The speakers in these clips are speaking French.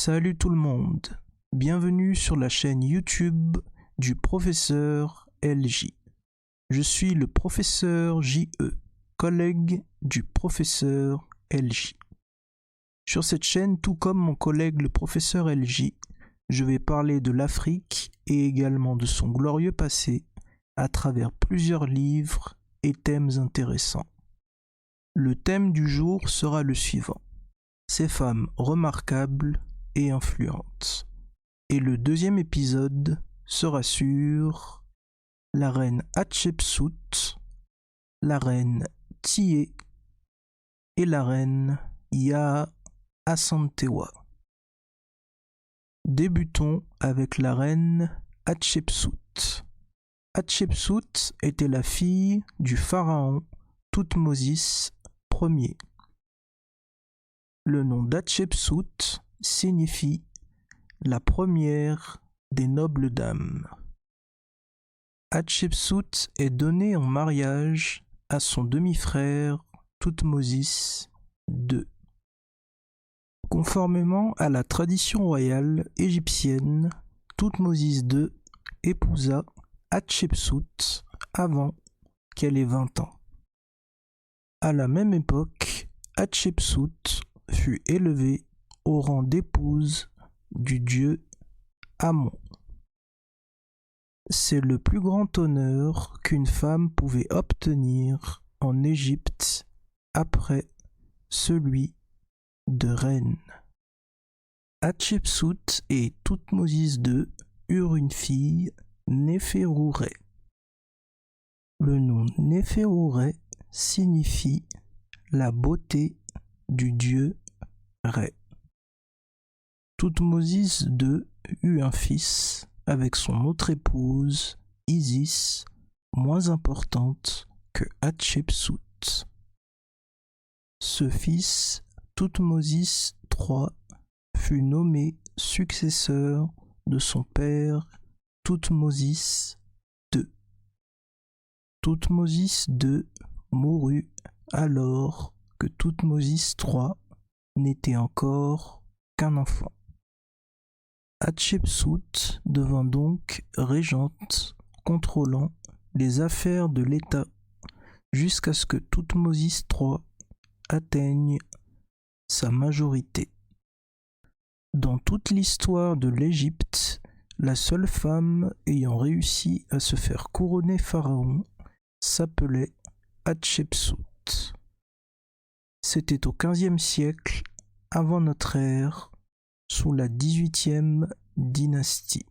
Salut tout le monde, bienvenue sur la chaîne YouTube du professeur LJ. Je suis le professeur JE, collègue du professeur LJ. Sur cette chaîne, tout comme mon collègue le professeur LJ, je vais parler de l'Afrique et également de son glorieux passé à travers plusieurs livres et thèmes intéressants. Le thème du jour sera le suivant: ces femmes remarquables et influentes. Et le deuxième épisode sera sur la reine Hatshepsut, la reine Tiye et la reine Yaa Asantewaa. Débutons avec la reine Hatshepsut. Hatshepsut était la fille du pharaon Thoutmôsis Ier. Le nom d'Hatshepsut signifie la première des nobles dames. Hatshepsut est donnée en mariage à son demi-frère Thoutmôsis II. Conformément à la tradition royale égyptienne, Thoutmôsis II épousa Hatshepsut avant qu'elle ait 20 ans. À la même époque, Hatshepsut fut élevée au rang d'épouse du dieu Amon. C'est le plus grand honneur qu'une femme pouvait obtenir en Égypte après celui de reine. Hatshepsut et Thoutmôsis II eurent une fille, Néferouré. Le nom Néferouré signifie la beauté du dieu Ré. Thoutmôsis II eut un fils avec son autre épouse, Isis, moins importante que Hatshepsut. Ce fils, Thoutmôsis III, fut nommé successeur de son père Thoutmôsis II. Thoutmôsis II mourut alors que Thoutmôsis III n'était encore qu'un enfant. Hatshepsut devint donc régente, contrôlant les affaires de l'État jusqu'à ce que Thoutmôsis III atteigne sa majorité. Dans toute l'histoire de l'Égypte, la seule femme ayant réussi à se faire couronner pharaon s'appelait Hatshepsut. C'était au XVe siècle avant notre ère, sous la 18e dynastie.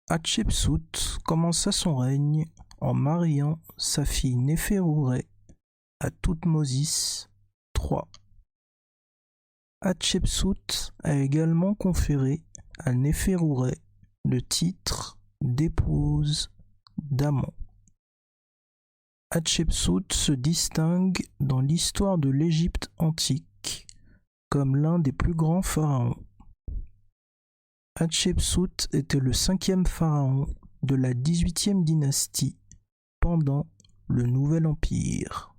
Hatshepsut commença son règne en mariant sa fille Néferouré à Thoutmôsis III. Hatshepsut a également conféré à Néferouré le titre d'épouse d'Amon. Hatshepsut se distingue dans l'histoire de l'Égypte antique comme l'un des plus grands pharaons. Hatshepsut était le 5e pharaon de la 18e dynastie pendant le Nouvel Empire.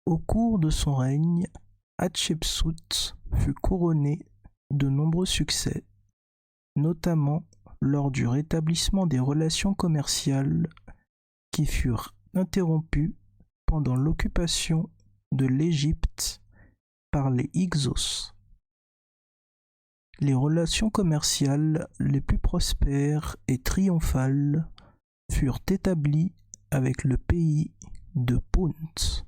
Au cours de son règne, Hatshepsut fut couronnée de nombreux succès, notamment lors du rétablissement des relations commerciales qui furent interrompues pendant l'occupation de l'Égypte par les Hyksos. Les relations commerciales les plus prospères et triomphales furent établies avec le pays de Punt.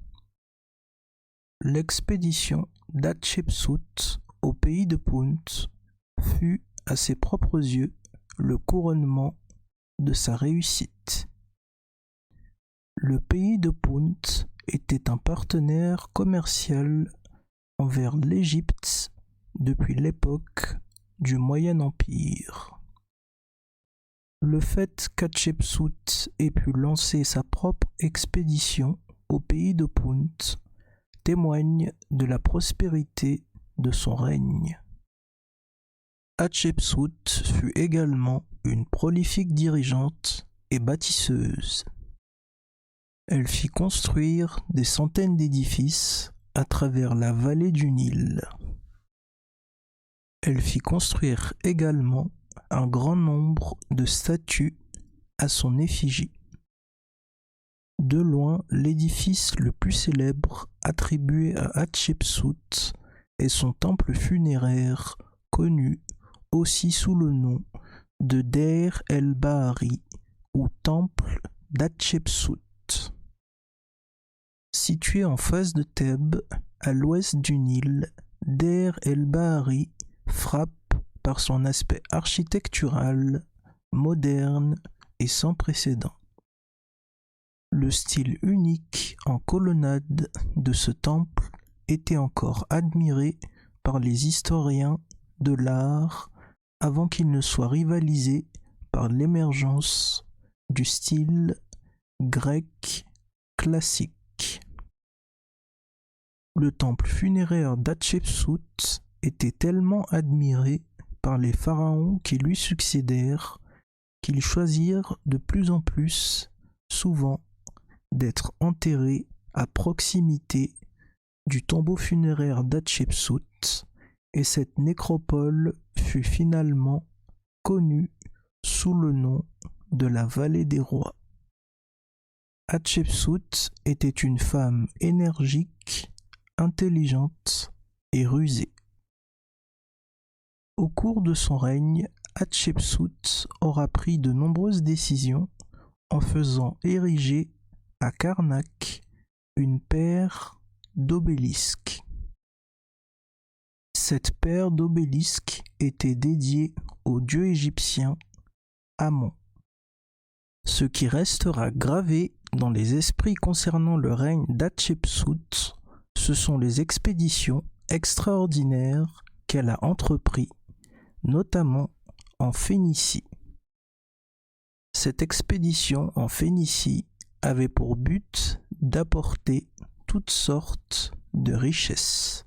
L'expédition d'Hatshepsut au pays de Punt fut, à ses propres yeux, le couronnement de sa réussite. Le pays de Punt était un partenaire commercial envers l'Égypte depuis l'époque du Moyen Empire. Le fait qu'Hatshepsut ait pu lancer sa propre expédition au pays de Punt témoigne de la prospérité de son règne. Hatshepsut fut également une prolifique dirigeante et bâtisseuse. Elle fit construire des centaines d'édifices à travers la vallée du Nil. Elle fit construire également un grand nombre de statues à son effigie. De loin, l'édifice le plus célèbre attribué à Hatshepsut est son temple funéraire, connu aussi sous le nom de Deir el-Bahari ou temple d'Hatshepsut. Situé en face de Thèbes, à l'ouest du Nil, Deir el-Bahari frappe par son aspect architectural, moderne et sans précédent. Le style unique en colonnade de ce temple était encore admiré par les historiens de l'art avant qu'il ne soit rivalisé par l'émergence du style grec classique. Le temple funéraire d'Hatshepsut était tellement admiré par les pharaons qui lui succédèrent qu'ils choisirent de plus en plus souvent d'être enterrés à proximité du tombeau funéraire d'Hatshepsut, et cette nécropole fut finalement connue sous le nom de la vallée des rois. Hatshepsut était une femme énergique, intelligente et rusée. Au cours de son règne, Hatshepsut aura pris de nombreuses décisions en faisant ériger à Karnak une paire d'obélisques. Cette paire d'obélisques était dédiée au dieu égyptien Amon. Ce qui restera gravé dans les esprits concernant le règne d'Hatshepsut, ce sont les expéditions extraordinaires qu'elle a entreprises, notamment en Phénicie. Cette expédition en Phénicie avait pour but d'apporter toutes sortes de richesses,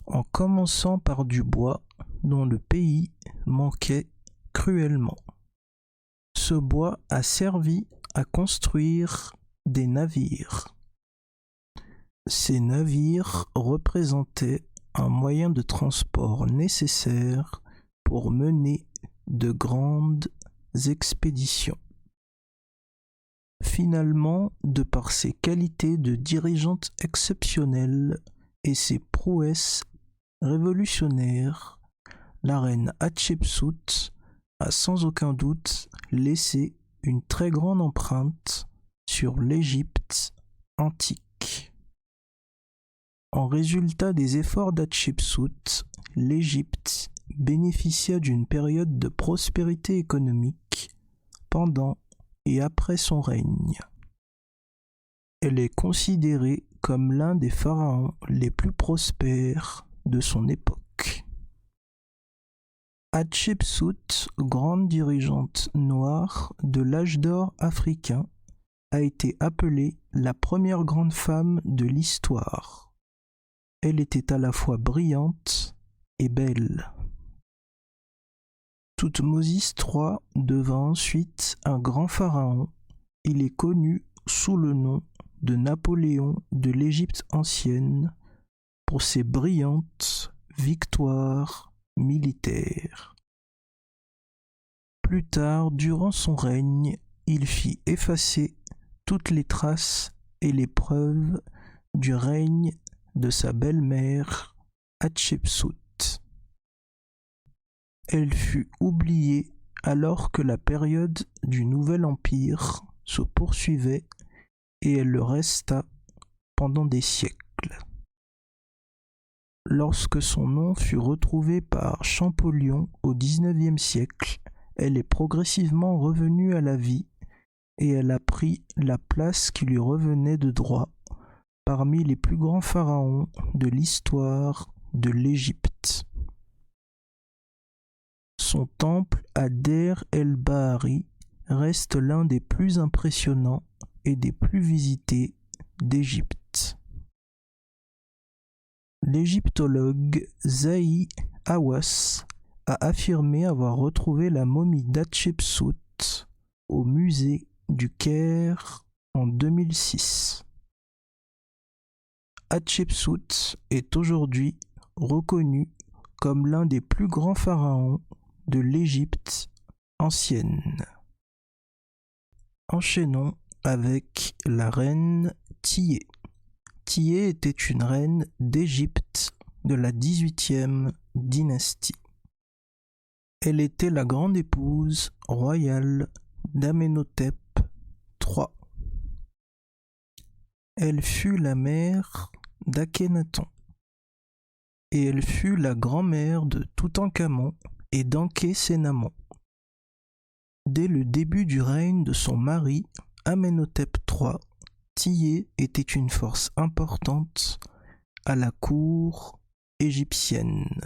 en commençant par du bois dont le pays manquait cruellement. Ce bois a servi à construire des navires. Ces navires représentaient un moyen de transport nécessaire pour mener de grandes expéditions. Finalement, de par ses qualités de dirigeante exceptionnelle et ses prouesses révolutionnaires, la reine Hatshepsut a sans aucun doute laissé une très grande empreinte sur l'Égypte antique. En résultat des efforts d'Hatshepsut, l'Égypte bénéficia d'une période de prospérité économique pendant et après son règne. Elle est considérée comme l'un des pharaons les plus prospères de son époque. Hatshepsut, grande dirigeante noire de l'âge d'or africain, a été appelée la première grande femme de l'histoire. Elle était à la fois brillante et belle. Thoutmôsis III devint ensuite un grand pharaon. Il est connu sous le nom de Napoléon de l'Égypte ancienne pour ses brillantes victoires militaires. Plus tard, durant son règne, il fit effacer toutes les traces et les preuves du règne de sa belle-mère Hatshepsut. Elle fut oubliée alors que la période du Nouvel Empire se poursuivait et elle le resta pendant des siècles. Lorsque son nom fut retrouvé par Champollion au XIXe siècle, elle est progressivement revenue à la vie et elle a pris la place qui lui revenait de droit parmi les plus grands pharaons de l'histoire de l'Égypte. Son temple à Deir el-Bahari reste l'un des plus impressionnants et des plus visités d'Égypte. L'égyptologue Zahi Hawass a affirmé avoir retrouvé la momie d'Hatshepsut au musée du Caire en 2006. Hatshepsut est aujourd'hui reconnue comme l'un des plus grands pharaons de l'Égypte ancienne. Enchaînons avec la reine Thyé. Thyé était une reine d'Égypte de la 18e dynastie. Elle était la grande épouse royale d'Amenhotep III. Elle fut la mère d'Akhénaton et elle fut la grand-mère de Toutankhamon et d'Ankhésénamon. Dès le début du règne de son mari, Amenhotep III, Thyé était une force importante à la cour égyptienne.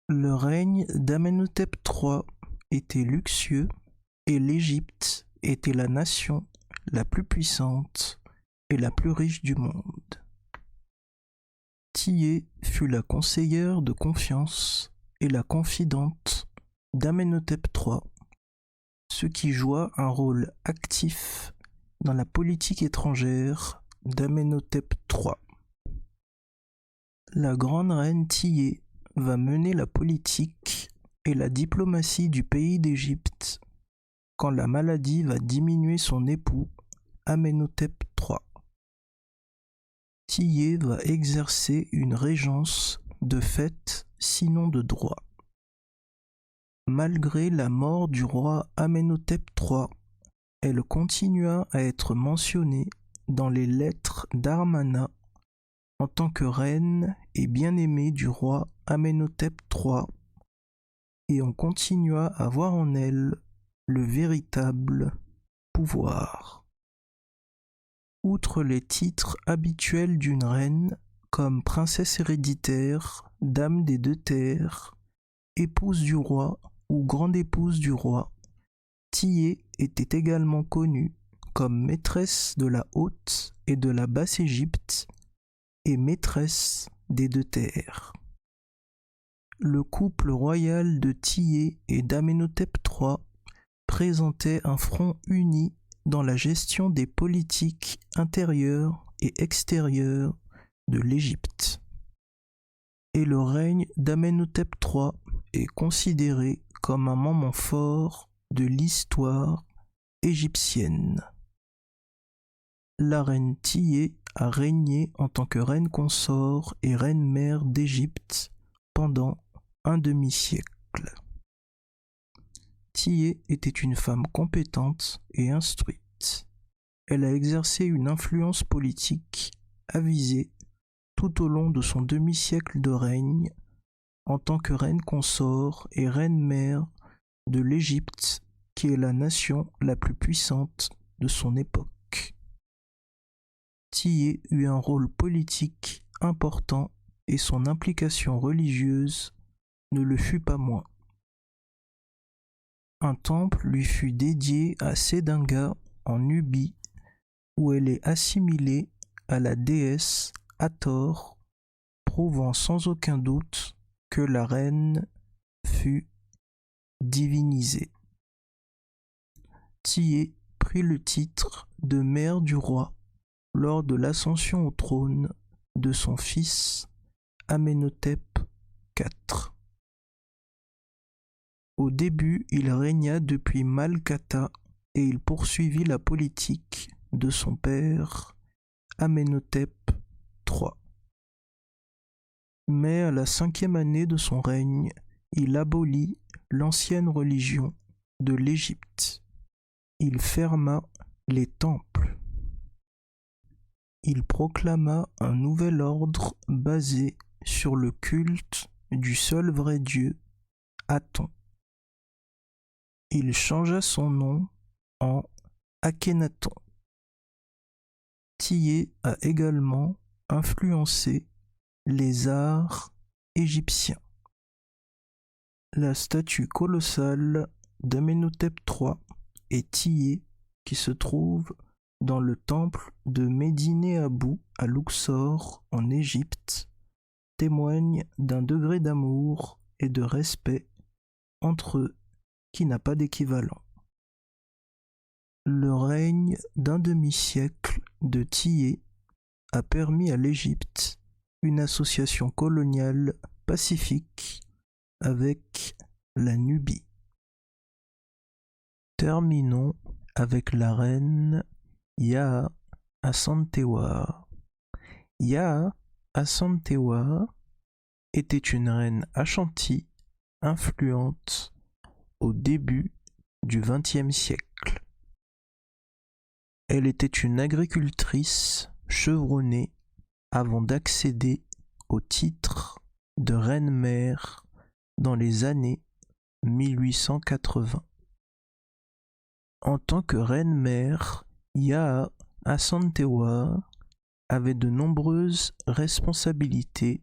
Le règne d'Amenhotep III était luxueux et l'Égypte était la nation la plus puissante et la plus riche du monde. Thyé fut la conseillère de confiance et la confidente d'Amenhotep III, ce qui joua un rôle actif dans la politique étrangère d'Amenhotep III. La grande reine Thyé va mener la politique et la diplomatie du pays d'Égypte quand la maladie va diminuer son époux Amenhotep III. Thyé va exercer une régence de fait, sinon de droit. Malgré la mort du roi Amenhotep III, elle continua à être mentionnée dans les lettres d'Amarna en tant que reine et bien-aimée du roi Amenhotep III, et on continua à voir en elle le véritable pouvoir. Outre les titres habituels d'une reine, comme princesse héréditaire, dame des deux terres, épouse du roi ou grande épouse du roi, Thyé était également connue comme maîtresse de la Haute et de la Basse-Égypte et maîtresse des deux terres. Le couple royal de Thyé et d'Amenhotep III présentait un front uni dans la gestion des politiques intérieures et extérieures de l'Égypte. Et le règne d'Amenhotep III est considéré comme un moment fort de l'histoire égyptienne. La reine Thyé a régné en tant que reine consort et reine-mère d'Égypte pendant un demi-siècle. Thyé était une femme compétente et instruite. Elle a exercé une influence politique avisée tout au long de son demi-siècle de règne en tant que reine consort et reine-mère de l'Égypte, qui est la nation la plus puissante de son époque. Thyé eut un rôle politique important et son implication religieuse ne le fut pas moins. Un temple lui fut dédié à Sédinga en Nubie, où elle est assimilée à la déesse Hathor, prouvant sans aucun doute que la reine fut divinisée. Thyé prit le titre de mère du roi lors de l'ascension au trône de son fils Amenhotep IV. Au début, il régna depuis Malkata et il poursuivit la politique de son père Amenhotep III. Mais à la 5e année de son règne, il abolit l'ancienne religion de l'Égypte. Il ferma les temples. Il proclama un nouvel ordre basé sur le culte du seul vrai Dieu, Aton. Il changea son nom en Akhénaton. Thyé a également influencé les arts égyptiens. La statue colossale d'Amenhotep III et Thyé, qui se trouve dans le temple de Médine-Abou à Luxor en Égypte, témoigne d'un degré d'amour et de respect entre eux qui n'a pas d'équivalent. Le règne d'un demi-siècle de Thyé a permis à l'Égypte une association coloniale Pacifique avec la Nubie. Terminons avec la reine Yaa Asantewaa. Yaa Asantewaa était une reine Ashanti influente au début du XXe siècle. Elle était une agricultrice chevronnée avant d'accéder au titre de reine-mère dans les années 1880. En tant que reine-mère, Yaa Asantewaa avait de nombreuses responsabilités,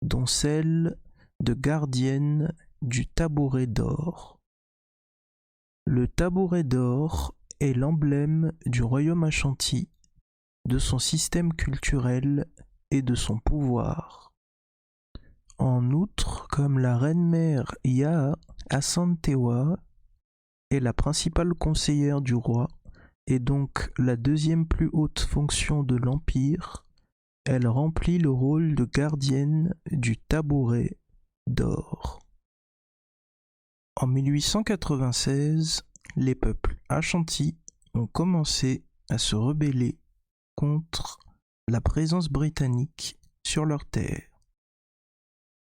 dont celle de gardienne du tabouret d'or. Le tabouret d'or est l'emblème du royaume Ashanti, de son système culturel et de son pouvoir. En outre, comme la reine-mère Yaa Asantewaa est la principale conseillère du roi et donc la deuxième plus haute fonction de l'Empire, elle remplit le rôle de gardienne du tabouret d'or. En 1896, les peuples Ashanti ont commencé à se rebeller contre la présence britannique sur leurs terres.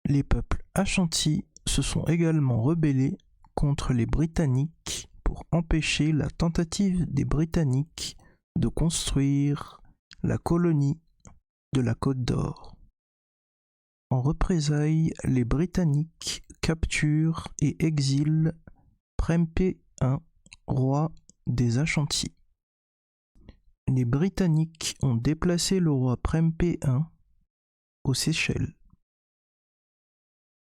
Les peuples Ashanti se sont également rebellés contre les Britanniques pour empêcher la tentative des Britanniques de construire la colonie de la Côte d'Or. En représailles, les Britanniques capturent et exilent Prempeh I, roi des Ashanti. Les Britanniques ont déplacé le roi Prempeh I aux Seychelles.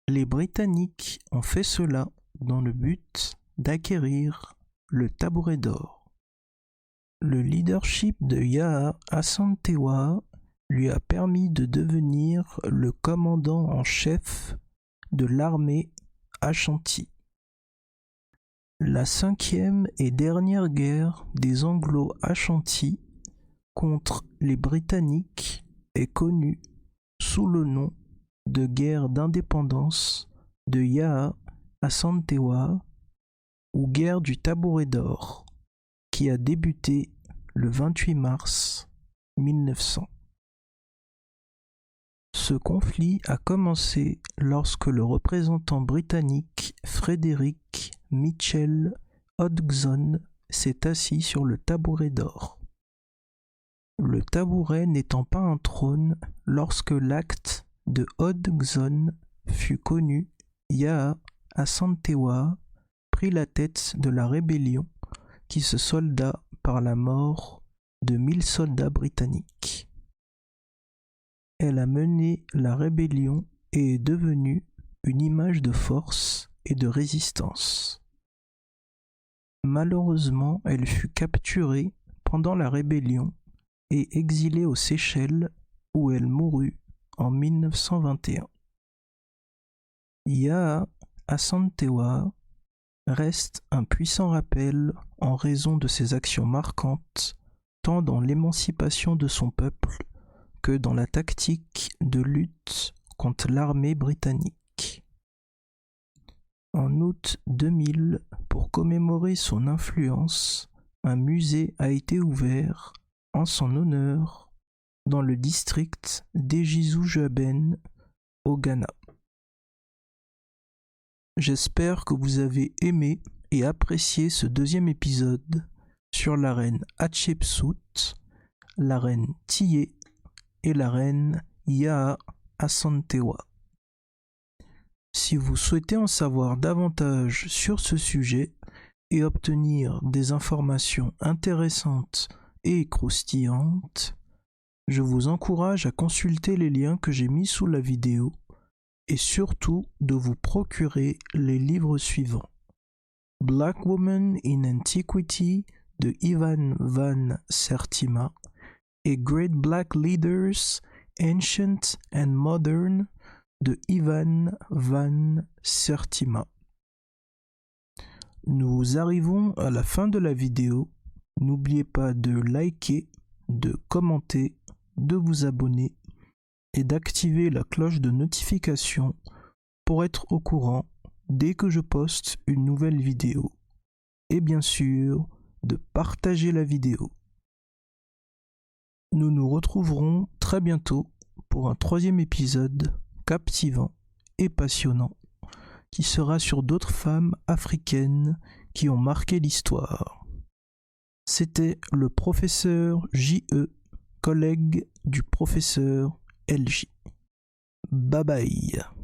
Les Britanniques ont fait cela dans le but d'acquérir le tabouret d'or. Le leadership de Yaa Asantewaa lui a permis de devenir le commandant en chef de l'armée Ashanti. La 5e et dernière guerre des Anglo-Ashanti contre les Britanniques est connue sous le nom de guerre d'indépendance de Yaa Asantewaa ou guerre du tabouret d'or, qui a débuté le 28 mars 1900. Ce conflit a commencé lorsque le représentant britannique Frederick Mitchell Hodgson s'est assis sur le tabouret d'or. Le tabouret n'étant pas un trône, lorsque l'acte de Hodgson fut connu, Yaa Asantewaa prit la tête de la rébellion qui se solda par la mort de 1000 soldats britanniques. Elle a mené la rébellion et est devenue une image de force et de résistance. Malheureusement, elle fut capturée pendant la rébellion et exilée aux Seychelles où elle mourut en 1921. Yaa Asantewaa reste un puissant rappel en raison de ses actions marquantes tant dans l'émancipation de son peuple que dans la tactique de lutte contre l'armée britannique. En août 2000, pour commémorer son influence, un musée a été ouvert en son honneur dans le district d'Ejisu-Jaben au Ghana. J'espère que vous avez aimé et apprécié ce deuxième épisode sur la reine Hatshepsut, la reine Tiye et la reine Yaa Asantewaa. Si vous souhaitez en savoir davantage sur ce sujet et obtenir des informations intéressantes et croustillantes, je vous encourage à consulter les liens que j'ai mis sous la vidéo et surtout de vous procurer les livres suivants: Black Woman in Antiquity de Ivan van Sertima et Great Black Leaders, Ancient and Modern de Ivan van Sertima. Nous arrivons à la fin de la vidéo. N'oubliez pas de liker, de commenter, de vous abonner et d'activer la cloche de notification pour être au courant dès que je poste une nouvelle vidéo. Et bien sûr, de partager la vidéo. Nous nous retrouverons très bientôt pour un 3e épisode captivant et passionnant qui sera sur d'autres femmes africaines qui ont marqué l'histoire. C'était le professeur J.E., collègue du professeur LJ. Bye bye.